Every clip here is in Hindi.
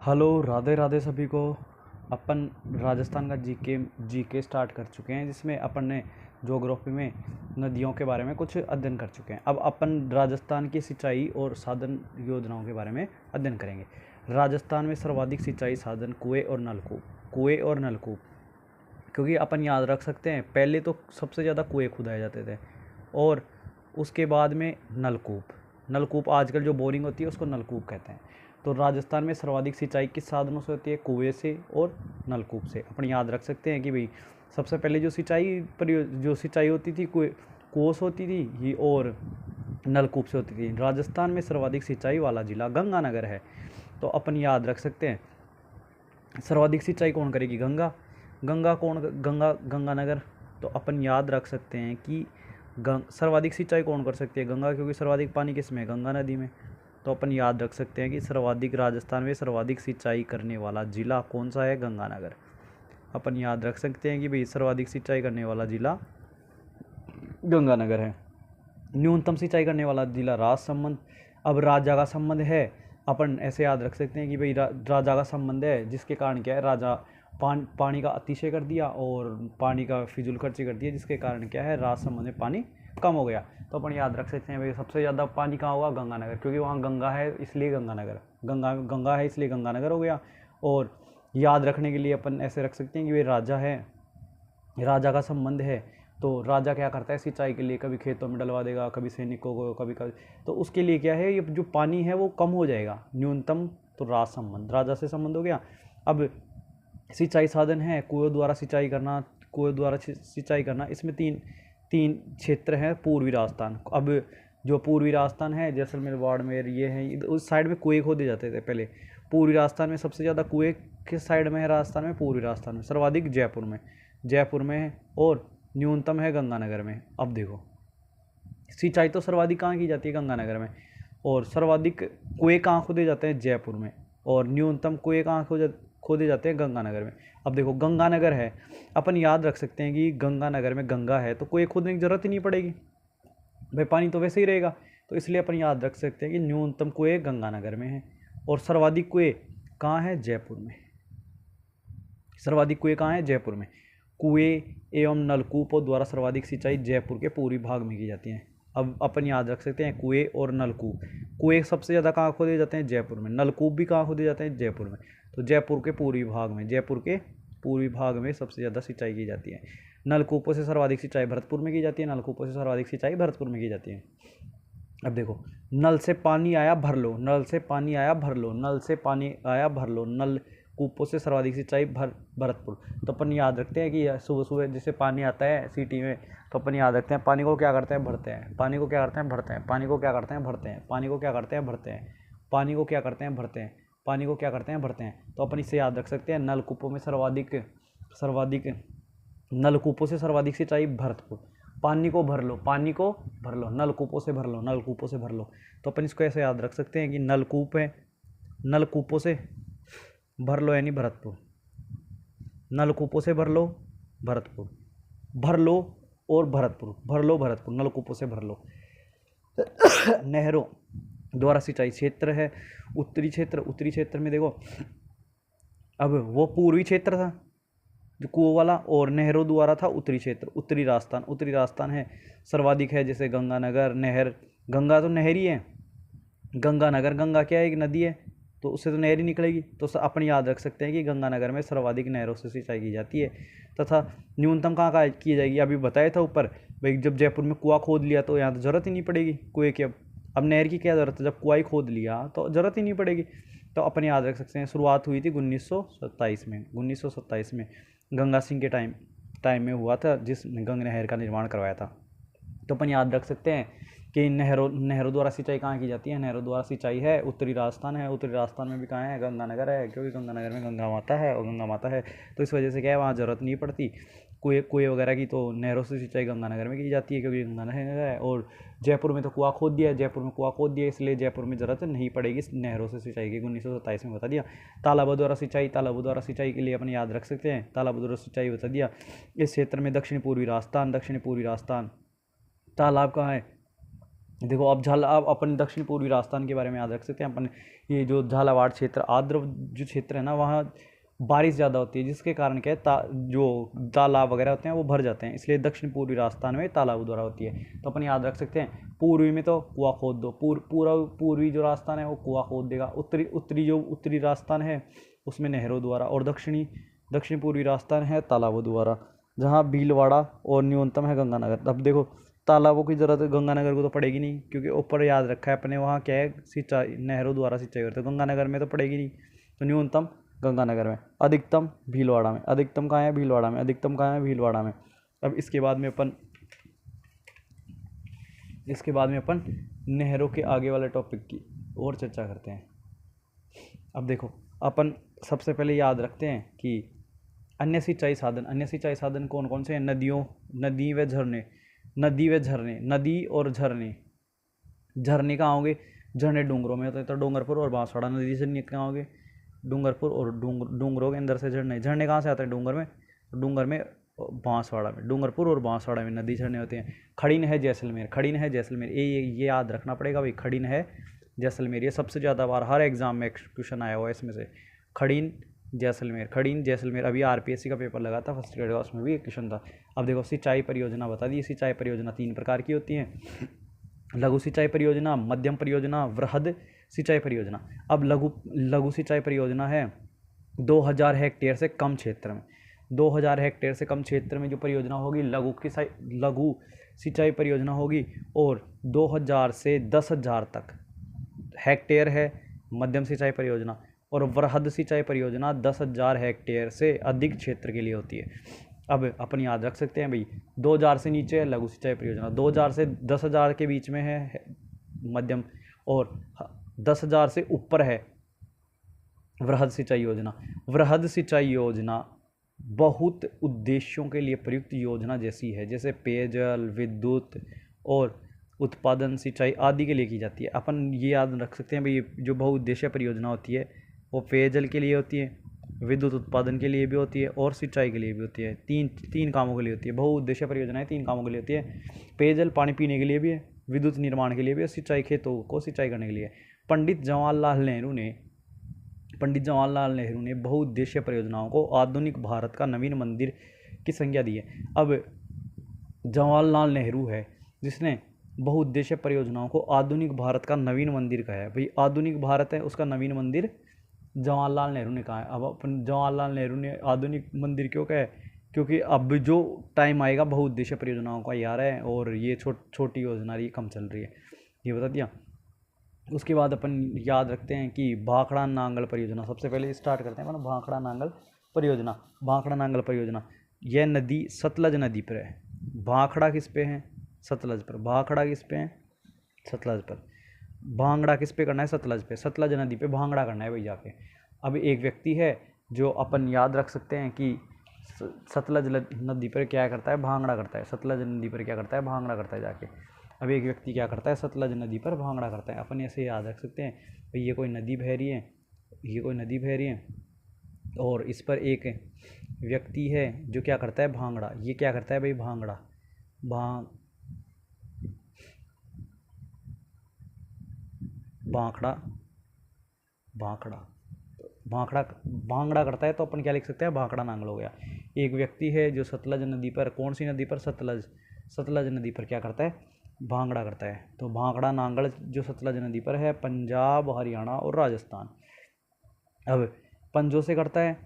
हेलो, राधे राधे सभी को। अपन राजस्थान का जीके स्टार्ट कर चुके हैं, जिसमें अपन ने ज्योग्राफी में नदियों के बारे में कुछ अध्ययन कर चुके हैं। अब अपन राजस्थान की सिंचाई और साधन योजनाओं के बारे में अध्ययन करेंगे। राजस्थान में सर्वाधिक सिंचाई साधन कुएं और नलकूप। क्योंकि अपन याद रख सकते हैं, पहले तो सबसे ज़्यादा कुएं खुदाए जाते थे और उसके बाद में नलकूप आजकल जो बोरिंग होती है उसको नलकूप कहते हैं। तो राजस्थान में सर्वाधिक सिंचाई किस साधनों से होती है? कुएं से और नलकूप से। अपन याद रख सकते हैं कि भाई सबसे पहले जो सिंचाई होती थी कुओं से होती थी ये, और नलकूप से होती थी। राजस्थान में सर्वाधिक सिंचाई वाला जिला गंगानगर है। तो अपन याद रख सकते हैं, सर्वाधिक सिंचाई कौन करेगी? गंगानगर। तो अपन याद रख सकते हैं कि सर्वाधिक सिंचाई कौन कर सकती है? गंगा, क्योंकि सर्वाधिक पानी किस में है? गंगा नदी में। तो अपन याद रख सकते हैं कि राजस्थान में सर्वाधिक सिंचाई करने वाला जिला कौन सा है? गंगानगर। अपन याद रख सकते हैं कि भाई सर्वाधिक सिंचाई करने वाला जिला गंगानगर है। न्यूनतम सिंचाई करने वाला जिला राजसमंद। अब राजा का संबंध है, अपन ऐसे याद रख सकते हैं कि भाई राजा का संबंध है, जिसके कारण क्या है? राजा पानी का अतिशय कर दिया और पानी का फिजूल खर्ची कर दिया, जिसके कारण क्या है? राजसमंद में पानी कम हो गया। तो अपन याद रख सकते हैं भाई सबसे ज़्यादा पानी कहाँ होगा? गंगानगर, क्योंकि वहाँ गंगा है इसलिए गंगानगर। गंगा है इसलिए गंगानगर हो गया। और याद रखने के लिए अपन ऐसे रख सकते हैं कि भाई राजा है, राजा का संबंध है, तो राजा क्या करता है? सिंचाई के लिए कभी खेतों में डलवा देगा, कभी सैनिकों को, कभी तो उसके लिए क्या है? ये जो पानी है वो कम हो जाएगा। न्यूनतम तो राजा से संबंध हो गया। अब सिंचाई साधन है कुएं द्वारा सिंचाई करना। इसमें तीन क्षेत्र हैं। पूर्वी राजस्थान, अब जो पूर्वी राजस्थान है, जैसलमेर, बाड़मेर, ये है, उस साइड में कुएं खोदे जाते थे पहले। पूर्वी राजस्थान में सबसे ज़्यादा कुएं किस साइड में है? राजस्थान में पूर्वी राजस्थान में। सर्वाधिक जयपुर में है और न्यूनतम है गंगानगर में। अब देखो, सिंचाई तो सर्वाधिक कहाँ की जाती है? गंगानगर में। और सर्वाधिक कुएं कहाँ खोदे जाते हैं? जयपुर में। और न्यूनतम कुएं कहाँ खोदे जाते हैं? गंगानगर में। अब देखो, गंगानगर है, अपन याद रख सकते हैं कि गंगानगर में गंगा है तो कुएं खोदने की जरूरत ही नहीं पड़ेगी भाई, पानी तो वैसे ही रहेगा। तो इसलिए अपन याद रख सकते हैं कि न्यूनतम कुएं गंगानगर में है और सर्वाधिक कुएं कहाँ है? जयपुर में। सर्वाधिक कुएं कहाँ है? जयपुर में। कुएं एवं नलकूपों द्वारा सर्वाधिक सिंचाई जयपुर के पूर्वी भाग में की जाती है। अब अपन याद रख सकते हैं कुएं और नलकूप। कुएं सबसे ज़्यादा कहाँ खोदे जाते हैं? जयपुर में। नलकूप भी कहाँ खोदे जाते हैं? जयपुर में। तो जयपुर के पूर्वी भाग में सबसे ज़्यादा सिंचाई की जाती है। नलकूपों से सर्वाधिक सिंचाई भरतपुर में की जाती है। अब देखो, नल से पानी आया भर लो, नल कूपों से सर्वाधिक सिंचाई भरतपुर। तो अपन याद रखते हैं कि सुबह सुबह जैसे पानी आता है सिटी में, तो अपन याद रखते हैं पानी को क्या करते हैं? भरते हैं। तो अपन इससे याद रख सकते हैं, नलकूपों से सर्वाधिक सिंचाई भरतपुर। पानी को भर लो, नलकूपों से भर लो। तो अपन इसको ऐसे याद रख सकते हैं कि नलकूप है, नलकूपों से भर लो यानी भरतपुर। नलकूपों से भर लो भरतपुर, नलकूपों से भर लो। नहरों द्वारा सिंचाई क्षेत्र है उत्तरी क्षेत्र में देखो, अब वो पूर्वी क्षेत्र था जो कुओं वाला, और नहरों द्वारा था उत्तरी क्षेत्र। उत्तरी राजस्थान है, सर्वाधिक है, जैसे गंगानगर, गंगा तो नहर ही है। गंगा क्या है? एक नदी है, तो उससे तो नहर ही निकलेगी। तो अपन याद रख सकते हैं कि गंगानगर में सर्वाधिक नहरों से सिंचाई की जाती है। तथा न्यूनतम कहाँ की जाएगी? अभी बताया था ऊपर भाई, जब जयपुर में कुआं खोद लिया तो यहाँ तो ज़रूरत ही नहीं पड़ेगी कुएं की। अब नहर की क्या ज़रूरत है? जब कुआं ही खोद लिया तो ज़रूरत ही नहीं पड़ेगी। तो अपन याद रख सकते हैं, शुरुआत हुई थी 1927 में गंगा सिंह के टाइम में हुआ था, जिसने गंगा नहर का निर्माण करवाया था। तो अपन याद रख सकते हैं कि नहरों द्वारा सिंचाई कहाँ की जाती है? नहरों द्वारा सिंचाई है उत्तरी राजस्थान में भी कहाँ है? गंगानगर है, क्योंकि गंगानगर में गंगा माता है, तो इस वजह से क्या है, वहाँ ज़रूरत नहीं पड़ती कुएं वगैरह की। तो नहरों से सिंचाई गंगानगर में की जाती है, क्योंकि गंगानगर है। और जयपुर में कुआं खोद दिया, इसलिए जयपुर में ज़रूरत नहीं पड़ेगी नहरों से सिंचाई की। 1927 में बता दिया। तालाबों द्वारा सिंचाई के लिए अपन याद रख सकते हैं, तालाबों द्वारा सिंचाई बता दिया। इस क्षेत्र में दक्षिण पूर्वी राजस्थान, तालाब कहाँ है? देखो अब अपन दक्षिण पूर्वी राजस्थान के बारे में याद रख सकते हैं अपन। ये जो झालावाड़ क्षेत्र, आर्द्र जो क्षेत्र है ना, वहाँ बारिश ज़्यादा होती है, जिसके कारण क्या है, जो तालाब वगैरह होते हैं वो भर जाते हैं, इसलिए दक्षिण पूर्वी राजस्थान में तालाब द्वारा होती है। तो अपन याद रख सकते हैं, पूर्वी में तो कुआं खोद दो, पूरा पूर्वी जो राजस्थान है वो कुआं खोद देगा, उत्तरी राजस्थान है उसमें नहरों द्वारा, और दक्षिण पूर्वी राजस्थान है तालाबों द्वारा, जहाँ भीलवाड़ा और न्यूनतम है गंगानगर। अब देखो तालाबों की ज़रूरत गंगानगर को तो पड़ेगी नहीं, क्योंकि ऊपर याद रखा है अपने, वहाँ क्या है, सिंचाई नहरों द्वारा सिंचाई करते हैं, गंगानगर में तो पड़ेगी नहीं। तो न्यूनतम गंगानगर में, अधिकतम भीलवाड़ा में, अधिकतम कहाँ है, भीलवाड़ा में, अधिकतम कहाँ है, भीलवाड़ा में। अब इसके बाद में अपन नहरों के आगे वाले टॉपिक की और चर्चा करते हैं। अब देखो अपन सबसे पहले याद रखते हैं कि अन्य सिंचाई साधन कौन कौन से हैं। नदी व झरने, नदी और झरने कहाँ होंगे, झरने डूंगरों में होते हैं, तो डूंगरपुर और बांसवाड़ा नदी से कहाँ होंगे, डूंगरपुर और डूंगरों के अंदर से झरने कहाँ से आते हैं, डूंगर में बांसवाड़ा में, डूंगरपुर और बांसवाड़ा में नदी झरने होते हैं। खड़ीन है जैसलमेर, ये याद रखना पड़ेगा भाई, खड़ीन है जैसलमेर, ये सबसे ज़्यादा बार हर एग्जाम में क्वेश्चन आया हुआ है इसमें से, खड़ीन जैसलमेर। अभी आरपीएससी का पेपर लगा था फर्स्ट ग्रेड का, उसमें भी एक क्वेश्चन था। अब देखो सिंचाई परियोजना बता दी। सिंचाई परियोजना 3 प्रकार की होती हैं, लघु सिंचाई परियोजना, मध्यम परियोजना, वृहद सिंचाई परियोजना। अब लघु सिंचाई परियोजना है 2000 हेक्टेयर से कम क्षेत्र में, 2000 हेक्टेयर से कम क्षेत्र में जो परियोजना होगी लघु सिंचाई परियोजना होगी, और 2000 से 10,000 तक हेक्टेयर है मध्यम सिंचाई परियोजना, और वृहद सिंचाई परियोजना 10,000 हेक्टेयर से अधिक क्षेत्र के लिए होती है। अब अपन याद रख सकते हैं भाई, 2000 से नीचे है लघु सिंचाई परियोजना, 2000 से 10,000 के बीच में है मध्यम, और 10,000 से ऊपर है वृहद सिंचाई योजना। वृहद सिंचाई योजना बहुत उद्देश्यों के लिए प्रयुक्त योजना जैसी है, जैसे पेयजल, विद्युत और उत्पादन सिंचाई आदि के लिए की जाती है। अपन ये याद रख सकते हैं भाई, जो बहुउद्देशीय परियोजना होती है वो पेयजल के लिए होती है, विद्युत उत्पादन के लिए भी होती है, और सिंचाई के लिए भी होती है। तीन कामों के लिए होती है। बहुउद्देशीय परियोजनाएं 3 कामों के लिए होती है, पेयजल पानी पीने के लिए भी है, विद्युत निर्माण के लिए भी, और सिंचाई खेतों को सिंचाई करने के लिए। पंडित जवाहरलाल नेहरू ने बहुउद्देशीय परियोजनाओं को आधुनिक भारत का नवीन मंदिर की संज्ञा दी है। अब जवाहरलाल नेहरू है जिसने बहुउद्देशीय परियोजनाओं को आधुनिक भारत का नवीन मंदिर कहा है। भाई आधुनिक भारत है, उसका नवीन मंदिर जवाहरलाल नेहरू ने कहा है। अब अपन जवाहरलाल नेहरू ने आधुनिक मंदिर क्यों कहा है, क्योंकि अब जो टाइम आएगा बहुउद्देशीय परियोजनाओं का ये आ रहा है, और ये छोटी योजना ये कम चल रही है, ये बता दिया। उसके बाद अपन याद रखते हैं कि भाखड़ा नांगल परियोजना, सबसे पहले स्टार्ट करते हैं अपन भाखड़ा नांगल परियोजना। यह नदी सतलज नदी पर है। भाखड़ा किस पे है, सतलज पर। भाखड़ा किस पे है, सतलज पर। भांगड़ा किस पे करना है, सतलज पे। सतलज नदी पे भांगड़ा करना है भाई जाके। अब एक व्यक्ति है जो अपन याद रख सकते हैं कि सतलज नदी पर क्या करता है, भांगड़ा करता है। सतलज नदी पर क्या करता है, भांगड़ा करता है जाके। अब एक व्यक्ति क्या करता है, सतलज नदी पर भांगड़ा करता है। अपन ऐसे याद रख सकते हैं भाई, ये कोई नदी बह रही है, और इस पर एक व्यक्ति है जो क्या करता है, भांगड़ा। ये क्या करता है भाई, भांगड़ा। भांगड़ा करता है, तो अपन क्या लिख सकते हैं, भाखड़ा नांगल हो गया। एक व्यक्ति है जो सतलज नदी पर, कौन सी नदी पर, सतलज नदी पर क्या करता है, भांगड़ा करता है। तो भाखड़ा नांगल जो सतलज नदी पर है, पंजाब, हरियाणा और राजस्थान। अब पंजों से करता है,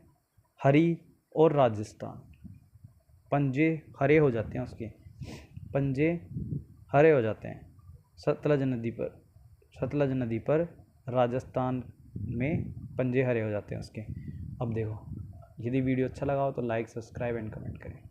हरी और राजस्थान। पंजे हरे हो जाते हैं उसके, पंजे हरे हो जाते हैं सतलज नदी पर राजस्थान में पंजे हरे हो जाते हैं उसके। अब देखो, यदि वीडियो अच्छा लगा हो तो लाइक, सब्सक्राइब एंड कमेंट करें।